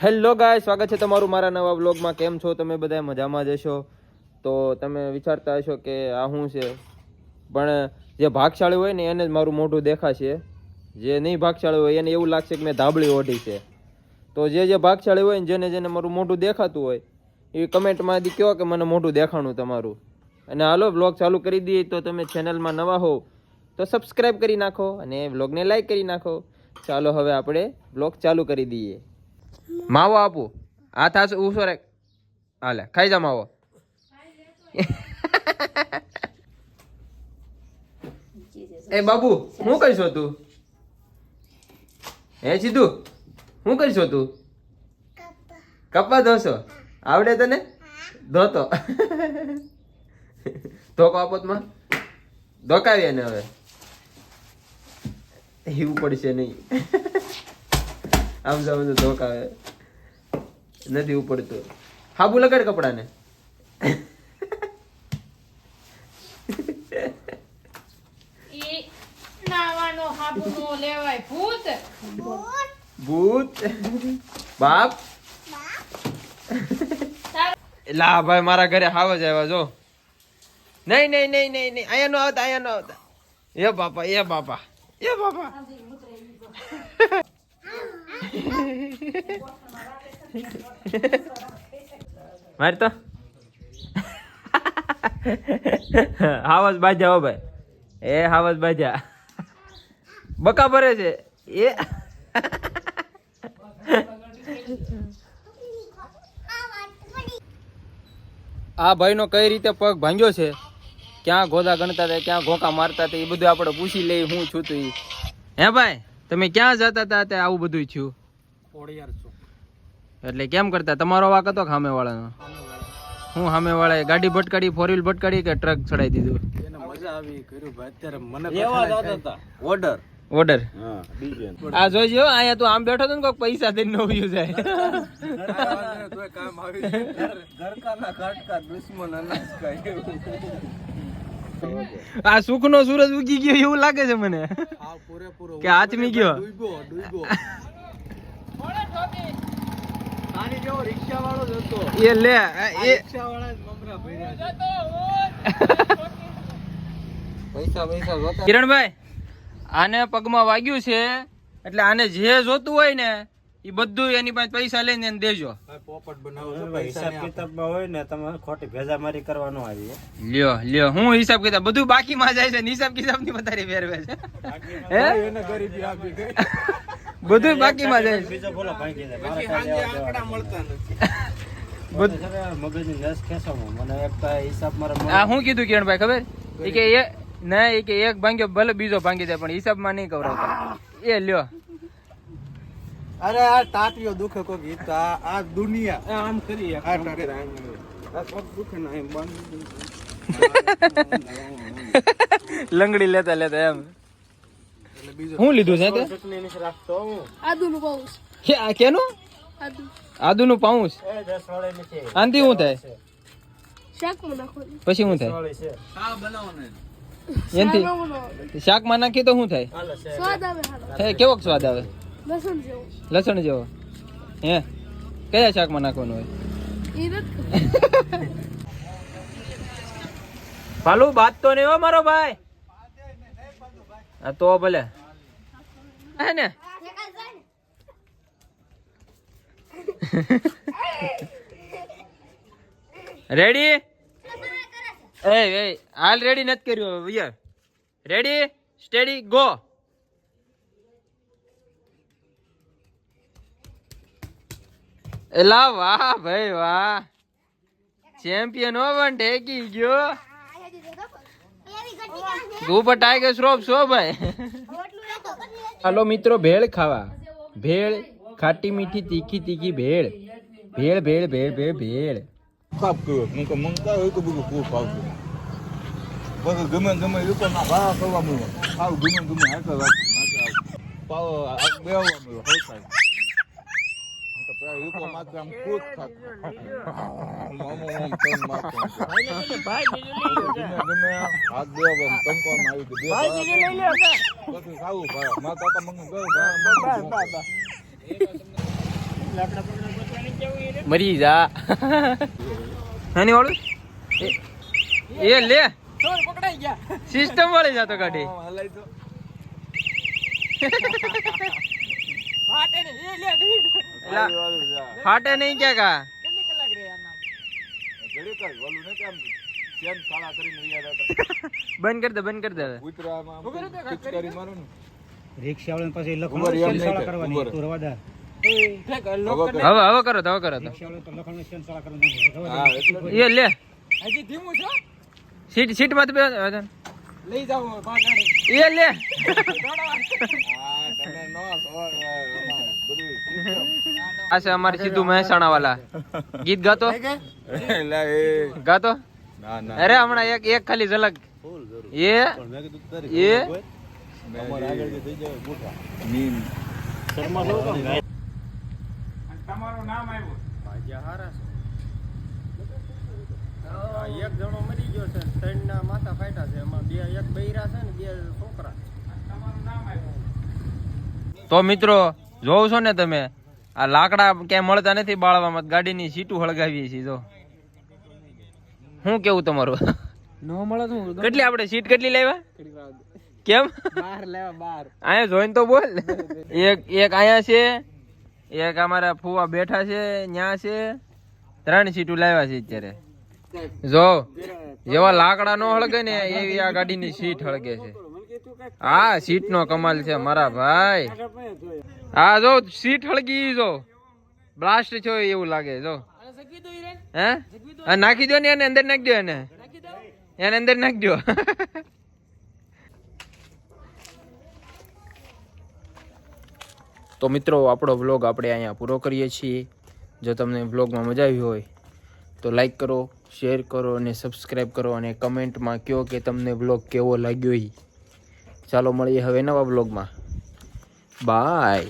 Hello ગાય, સ્વાગત છે તમારું મારા નવા વ્લોગમાં. કેમ છો તમે બધા? મજામાં જ હશો. તો તમે વિચારતા હશો કે આ શું છે, પણ જે ભાગશાળી હોય ને એને જ મારું મોઢું દેખાશે. જે નહીં ભાગશાળી હોય એને એવું લાગશે કે મેં ધાબળી ઓઢી છે. તો જે ભાગશાળી હોય ને જેને મારું મોઢું દેખાતું હોય એ કમેન્ટમાં કહો કે મને મોઢું દેખાણું તમારું. અને હાલો વ્લોગ ચાલુ કરી દઈએ. તો તમે ચેનલમાં નવા હો તો સબસ્ક્રાઈબ કરી નાખો અને વ્લોગને લાઈક કરી નાખો. ચાલો હવે આપણે વ્લોગ ચાલુ કરી દઈએ. માવો આપું? હાથ હાથ ઉસો રે. હાલે ખાઈ જા માવો. એ બાબુ શું કરીશો તું? હે સીધું શું કરીશો તું? કપા ધોશો? આવડે તને? ધોતો ધોકો આપોતમાં ધોકાવીએ ને હવે એવું પડશે નહીં. આમ જાવ ધોકાવે નથી ઉપડતું. હાબુ લગાડ કપડાને. ભૂત બાપ લા ભાઈ મારા ઘરે હાવ જ આવ્યા જો. નહીં નહીં નહીં નહીં નહીં અહીંયા નો આવતા, અહીંયા નો આવતા. એ બાપા એ બાપા એ બાપા. મારે તો હાવસ બાજા હો ભાઈ. એ હાવસ બાજા બકા ભરે છે એ. આ ભાઈનો કઈ રીતે પગ ભાંગ્યો છે, ક્યાં ગોદા ગણતા હતા, ક્યાં ઘોકા મારતા હતા, એ બધું આપણે પૂછી લઈએ હું છું તું. હે ભાઈ તમે ક્યાં જતા હતા તે આવું બધું થયું? એટલે કેમ કરતા? તમારો વાક હતો સામે વાળાનો? હું સામે વાળાએ ગાડી ભટકાડી, ફોર વ્હીલ ભટકાડી કે ટ્રક ચડાવી દીધું? મજા આવી કર્યું ભાઈ. અત્યારે મને ઓર્ડર ઓર્ડર. આ જોઈજો અહીંયા તું આમ બેઠો તો ને કોઈક પૈસા દઈને નો વ્યુ જાય. આ સુખ નો સૂરજ ઉગી ગયો એવું લાગે છે મને કે આચમી ગયો. એ લે કિરણભાઈ આને પગમાં વાગ્યું છે એટલે આને જે જોતું હોય ને એ બધું એની પાસે પૈસા લઈને એને દેજો. હિસાબ કિતાબમાં હોય ને તમે ખોટી ભેજામારી કરવાનો આવી. લ્યો લ્યો હું હિસાબ કિતાબ બધું બાકીમાં જાય છે. હિસાબ કિતાબ ની વધારે ફેરવે છે. હે બધું બાકીમાં જાય છે. બીજો બોલો ભાઈ કીધે મગજની નસ ખેંચવામાં મને એક હિસાબ મારા. આ હું કીધું કિરણભાઈ ખબર? એ કે એ ના એ કે એક ભાંગ્યો ભલે બીજો ભાંગી જાય પણ હિસાબમાં નહીં કવરાવતા. એ લ્યો. અરે આ ટાટિયો દુખે કો ગીત આ દુનિયા આમ કરી આ પગ દુખે ના એમ લંગડી લેતા લેતા એમ. હું લીધું છે તે? રાખતો આદુનું પાઉસ. કે આ કેનું? આદુનું પાઉસ. આંતી શું થાય? શાકમાં નાખો. પછી શું થાય? એનથી શાકમાં નાખી તો શું થાય? સ્વાદ આવે. હે કેવો સ્વાદ આવે? લસણ જેવો. લસણ જેવો. હે કયા શાકમાં નાખવાનું હોય? પાલુ બાત તો નહીં હો મારો ભાઈ. હા તો ભલે હે ને. રેડી? એ હાલ રેડી નથી કર્યું ભૈયા. Ready steady go. એલા વાહ ભાઈ વાહ, ચેમ્પિયન હો પણ ટેકી ગયો. ઉપર ટાઈગર શ્રોફ છો ભાઈ. હાલો મિત્રો ભેળ ખાવા. ભેળ ખાટી મીઠી તીખી તીખી ભેળ. ભેળ ભેળ ભેળ ભેળ ભેળ. કાપ કર્યો મુકે મંગતા હોય તો બધું ખૂબ આવતું. બધું ગમે ગમે લોકોના ભાવ કરવા મળ્યો. આવ ગમે ગમે હાકર પાવ બેવા મળ્યો હોય સાહેબ. તો પેલા લોકો માત્ર આમ ખુદ ખાત મામો આમ તન મારતો ગમે હાથ દેવા તંકોમાં આવી ગયો ભાઈ લઈ લ્યો પછી ખાવું ભાઈ મારા કાકા મંગ ગયો મરી જા નાની વાળું એ લે પકડાઈ ગયા સિસ્ટમ વાળી જાતો ગાડી હલાઈ તો ફાટે ને એ લે એલા, વાળું છે આ. ફાટે નહીં ક્યાં કા કેટલી કલાક રે આના ઘડીક જ ઓલું નથી આમ ચેન સાલા કરીને યાદ હતા બંધ કરી દે બંધ કરી દે હવે. કૂતરામાં પિચકારી મારો ને રિક્ષાવાળાને પાસે ઉભર એમ નહીં થાય, કરવાની ઉભર. તું રવા દે હવે કર. હવે કરો તો હવે કરો તો રિક્ષાવાળાને તો લખણને સેન સાળા કરવાની હા એટલે એ લે હજી ધીમું છો સીટ માં તો બે લઈ જાવ પાછળ એ લે આ તમે નો સવાર બધું આ છે અમારી સીધું મહેસાણા વાલા ગીત ગાતો એલા એ ગાતો ના ના અરે હમણાં એક ખાલી ઝલક એ એ નીમ તમારું નામ આવ્યું એક જણો મરી ગયો છે ત્રણ ના માથા ફાટ્યા છે એમાં બે એક બૈરા છે ને બે છોકરા તમારું નામ આવ્યું તો મિત્રો જોવ છો ને તમે આ લાકડા ક્યાંય મળતા નથી બાળવામાં ગાડીની સીટું હળગાવીએ છીએ જો શું કેવું તમારું નો મળે તું કેટલી આપણે સીટ કેટલી લાવ્યા કેમ બહાર લેવા બહાર અહીંયા જોઈને તો બોલ એક અહીંયા છે એક અમારા ફુવા બેઠા છે ન્યા છે 3 સીટું લાવ્યા છે અત્યારે જો જેવા લાકડા નો હળગે ને એવી આ ગાડીની સીટ હળગે છે હા સીટ નો કમાલ છે મારા ભાઈ હા જો સીટ હળગી જો બ્લાસ્ટ છો એવું લાગે જો હે હા, નાખી દો ને એને અંદર નાખી દો એને અંદર નાખી દો તો મિત્રો આપણો વ્લોગ આપણે અહીંયા પૂરો કરીએ છીએ જો તમને વ્લોગમાં મજા આવી હોય તો લાઈક કરો શેર કરો અને સબસ્ક્રાઈબ કરો અને કમેન્ટમાં કહો કે તમને વ્લોગ કેવો લાગ્યો ઈ ચાલો મળીએ હવે નવા વ્લોગમાં બાય